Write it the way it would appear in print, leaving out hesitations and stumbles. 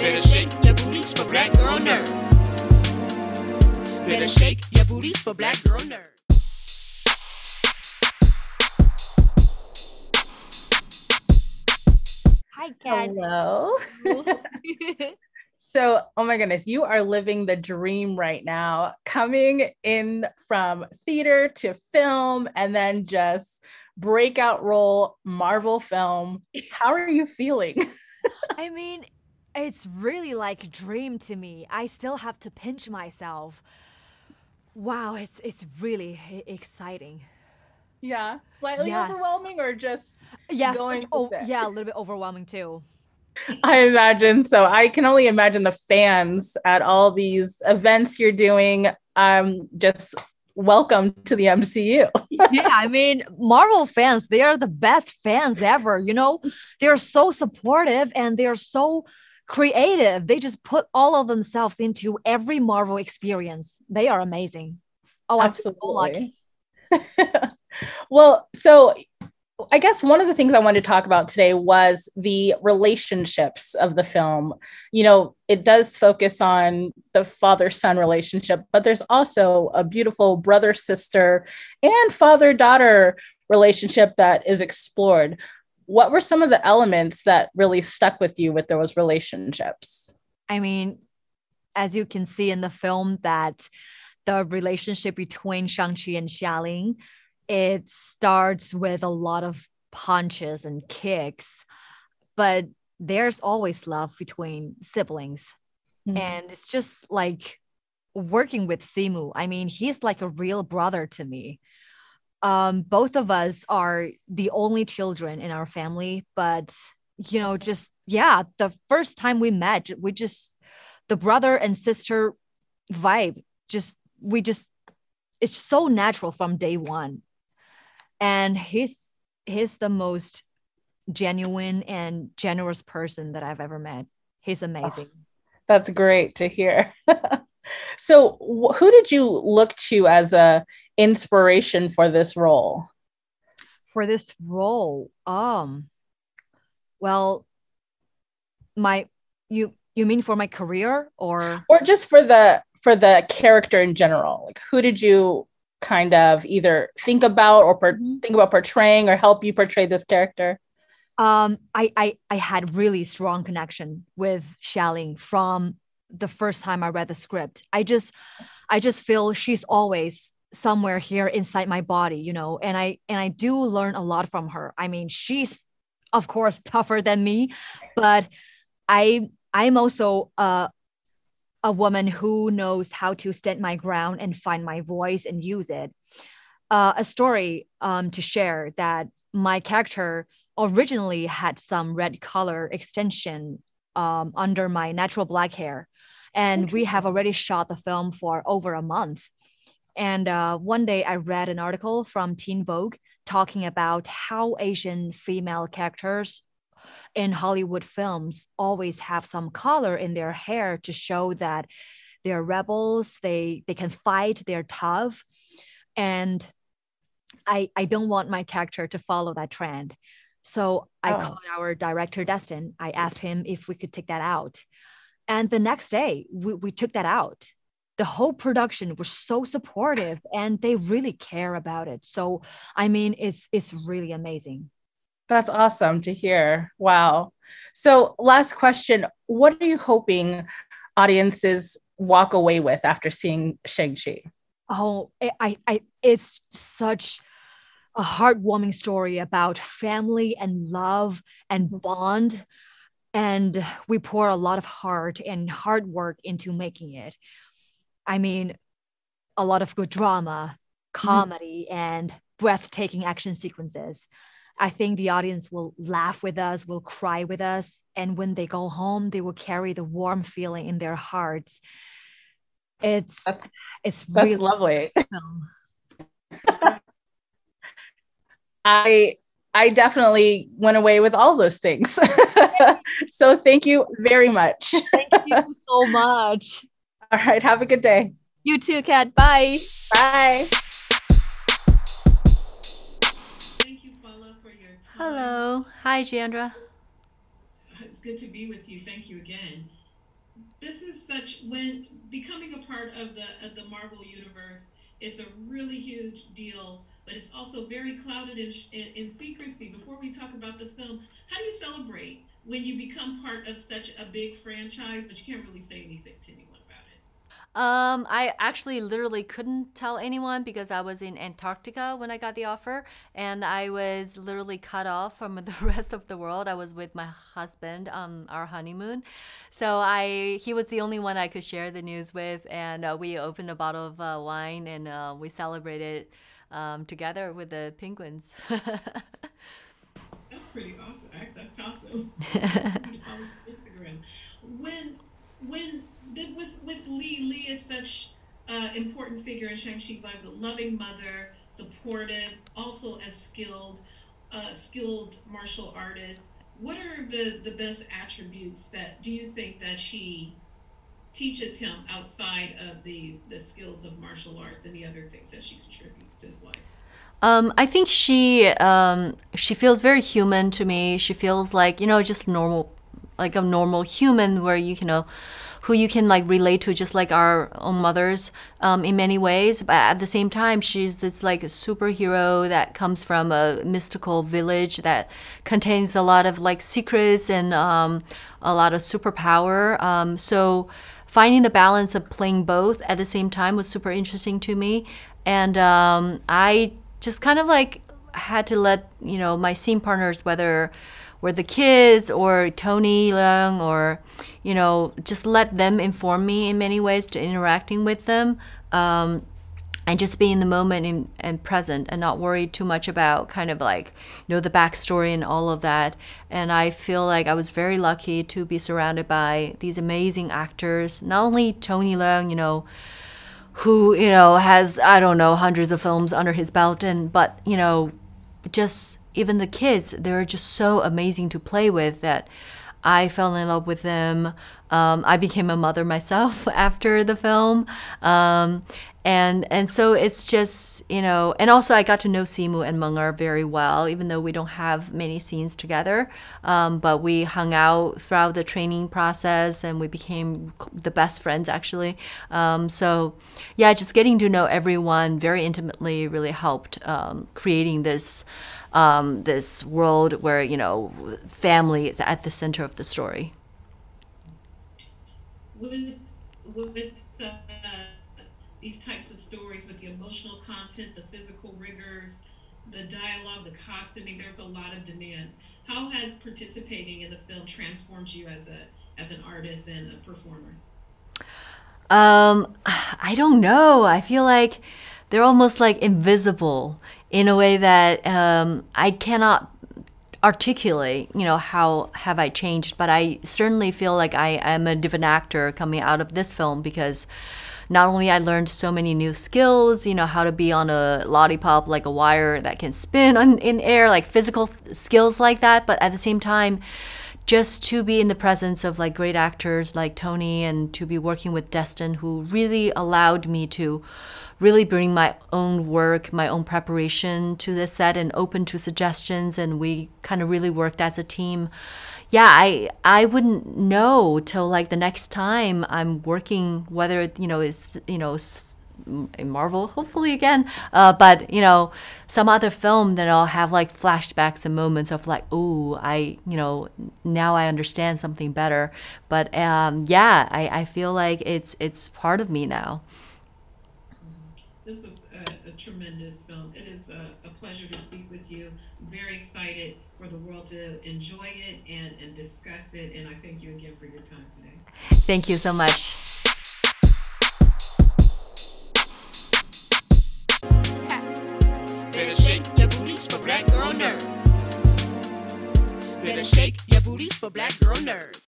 Better shake your booties for black girl nerves. Better shake your booties for black girl nerves. Hi, Kat. Hello. So, oh my goodness, you are living the dream right now, coming in from theater to film and then just breakout role, Marvel film. How are you feeling? I mean, it's really like a dream to me. I still have to pinch myself. Wow, it's really exciting. Yeah, slightly Yes. overwhelming or just Yes. going Oh, with it? yeah, a little bit overwhelming too. I imagine so. I can only imagine the fans at all these events you're doing. Just welcome to the MCU. Yeah, I mean, Marvel fans, they are the best fans ever, you know? They're so supportive and they're so creative. They just put all of themselves into every Marvel experience. They are amazing. Oh, I'm so lucky. Absolutely. Well, so I guess one of the things I wanted to talk about today was the relationships of the film. You know, it does focus on the father-son relationship, but there's also a beautiful brother-sister and father-daughter relationship that is explored. What were some of the elements that really stuck with you with those relationships? I mean, as you can see in the film, that the relationship between Shang-Chi and Xialing, it starts with a lot of punches and kicks, but there's always love between siblings. Mm. And it's just like working with Simu. I mean, he's like a real brother to me. Both of us are the only children in our family, but you know, just yeah, the first time we met, we just the brother and sister vibe, just we just it's so natural from day one. And he's the most genuine and generous person that I've ever met. He's amazing. Oh, that's great to hear. So, who did you look to as a inspiration for this role? For this role, well, my you mean for my career Or just for the character in general? Like, who did you kind of either think about or think about portraying or help you portray this character? I had really strong connection with Xialing from the first time I read the script. I just feel she's always somewhere here inside my body, you know, and I do learn a lot from her. I mean, she's of course tougher than me, but I'm also a woman who knows how to stand my ground and find my voice and use it. A story to share that my character originally had some red color extension under my natural black hair. And we have already shot the film for over a month. And one day I read an article from Teen Vogue talking about how Asian female characters in Hollywood films always have some color in their hair to show that they're rebels, they can fight, they're tough. And I don't want my character to follow that trend. So I called our director, Destin. I asked him if we could take that out. And the next day, we took that out. The whole production was so supportive and they really care about it. So, I mean, it's really amazing. That's awesome to hear. Wow. So, last question. What are you hoping audiences walk away with after seeing Shang-Chi? Oh, it's such a heartwarming story about family and love and bond. And we pour a lot of heart and hard work into making it. I mean, a lot of good drama, comedy, and breathtaking action sequences. I think the audience will laugh with us, will cry with us, and when they go home, they will carry the warm feeling in their hearts. It's That's really lovely. film. I definitely went away with all those things. So thank you very much. Thank you so much. All right, have a good day. You too, Kat. Bye. Bye. Thank you, Fala, for your time. Hello. Hi, Jeandra. It's good to be with you. Thank you again. this is such when becoming a part of the Marvel universe. It's a really huge deal, but it's also very clouded in secrecy. Before we talk about the film, how do you celebrate when you become part of such a big franchise, but you can't really say anything to anyone about it? I actually literally couldn't tell anyone because I was in Antarctica when I got the offer, and I was literally cut off from the rest of the world. I was with my husband on our honeymoon, so he was the only one I could share the news with, and we opened a bottle of wine and we celebrated together with the penguins. That's pretty awesome. That's awesome. I need to follow your Instagram. When with Lee is such important figure in Shang-Chi's life, a loving mother, supportive, also a skilled martial artist. What are the best attributes that do you think that she teaches him outside of the skills of martial arts and the other things that she contributes to his life? I think she feels very human to me. She feels like, just normal, like a normal human where who you can like relate to, just like our own mothers, in many ways. But at the same time, she's this like a superhero that comes from a mystical village that contains a lot of like secrets and a lot of superpower. So finding the balance of playing both at the same time was super interesting to me. And I just kind of like had to let my scene partners, whether were the kids or Tony Leung, or just let them inform me in many ways to interacting with them, and just be in the moment and present and not worry too much about kind of like the backstory and all of that. And I feel like I was very lucky to be surrounded by these amazing actors, not only Tony Leung, who has, I don't know, hundreds of films under his belt, but just even the kids, they're just so amazing to play with that I fell in love with them. I became a mother myself after the film. And so it's just, and also I got to know Simu and Meng'er very well, even though we don't have many scenes together. But we hung out throughout the training process and we became the best friends, actually. So yeah, just getting to know everyone very intimately really helped creating this world where, family is at the center of the story. With uh, these types of stories, with the emotional content, the physical rigors, the dialogue, the costuming, there's a lot of demands. How has participating in the film transformed you as an artist and a performer? I don't know. I feel like they're almost like invisible in a way that I cannot articulate, how have I changed, but I certainly feel like I am a different actor coming out of this film because not only I learned so many new skills, how to be on a lollipop like a wire that can spin in air, like physical skills like that, but at the same time, just to be in the presence of like great actors like Tony and to be working with Destin, who really allowed me to really bring my own work, my own preparation to the set and open to suggestions. And we kind of really worked as a team. Yeah, I wouldn't know till like the next time I'm working, whether it, is, in Marvel, hopefully again, but some other film that I'll have like flashbacks and moments of like, oh, now I understand something better. But yeah, I feel like it's part of me now. This is a tremendous film. It is a pleasure to speak with you. I'm very excited for the world to enjoy it and discuss it. And I thank you again for your time today. Thank you so much. Better shake your booties for black girl nerves. Better shake your booties for black girl nerves.